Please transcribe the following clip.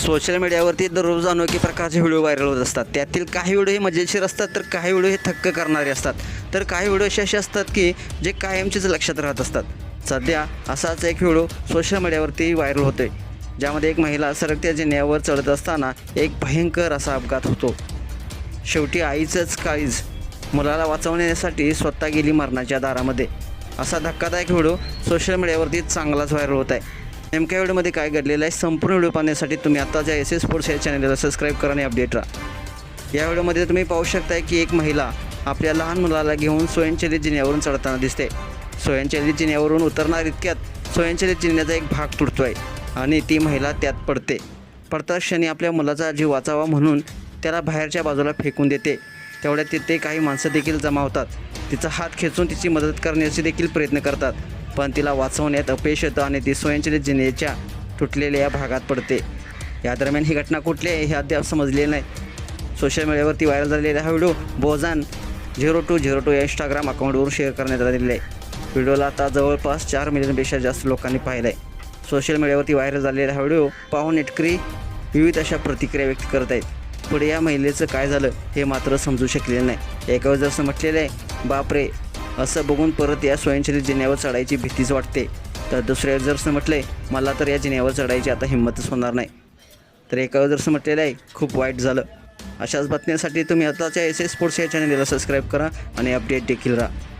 Social मीडियावरती दररोज अनोखी प्रकारचे व्हिडिओ व्हायरल होत असतात. त्यातील काही व्हिडिओ हे मजेशीर असतात, तर काही व्हिडिओ हे थक्क करणारे असतात, तर काही व्हिडिओ असे असतात की जे कायमचेच लक्षात राहत असतात. सध्या असाच एक व्हिडिओ सोशल मीडियावरती व्हायरल होतोय, ज्यामध्ये एक महिला सरकत्या जिन्यावर चढत असताना एक भयंकर असा अपघात होतो. शेवटी आईचंच काळीज मुलाला वाचवण्यासाठी स्वतः गेली मरणाच्या दारामध्ये. असा धक्कादायक व्हिडिओ सोशल मीडियावरती चांगलाच व्हायरल होत आहे. नेमक्या व्हिडिओमध्ये काय घडलेलं आहे संपूर्ण व्हिडिओ पाहण्यासाठी तुम्ही आत्ताच्या एस एस स्पोर्ट्स या चॅनलला सबस्क्राईब करा आणि अपडेट राहा. या व्हिडिओमध्ये तुम्ही पाहू शकताय की एक महिला आपल्या लहान मुलाला घेऊन स्वयंचलित जिन्यावरून चढताना दिसते. स्वयंचलित जिन्यावरून उतरणार इतक्यात स्वयंचलित जिन्याचा एक भाग तुटतो आहे आणि ती महिला त्यात पडते. पडताच क्षणी आपल्या मुलाचा जीव वाचावा म्हणून त्याला बाहेरच्या बाजूला फेकून देते. तेवढ्यात तिथे काही माणसं देखील जमा होतात. तिचा हात खेचून तिची मदत करण्याचे देखील प्रयत्न करतात, पण तिला वाचवण्यात अपयश येतं आणि ती स्वयंचलित जिन्याच्या तुटलेल्या भागात पडते. या दरम्यान ही घटना कुठली आहे हे अद्याप समजलेलं नाही. सोशल मीडियावरती व्हायरल झालेला हा व्हिडिओ बोजान 0202 या इंस्टाग्राम अकाउंटवरून शेअर करण्यात आलेला आहे. व्हिडिओला आता जवळपास 4 मिलियनपेक्षा जास्त लोकांनी पाहिला आहे. सोशल मीडियावरती व्हायरल झालेला हा व्हिडिओ पाहून नेटकरी विविध अशा प्रतिक्रिया व्यक्त करत आहेत. पुढे या महिलेचं काय झालं हे मात्र समजू शकलेलं नाही. एका वेळेस जसं म्हटलेलं आहे बापरे असं बघून परत या स्वयंचलित जिन्यावर चढायची भीतीच वाटते, तर दुसऱ्या वेळेस जसं म्हटलं आहे मला तर या जिन्यावर चढायची आता हिंमतच होणार नाही, तर एका वेळेस जसं म्हटलेलं आहे खूप वाईट झालं. अशाच बातम्यांसाठी तुम्ही आताच्या एस एस स्पोर्ट्स या चॅनलला सबस्क्राईब करा आणि अपडेट देखील राहा.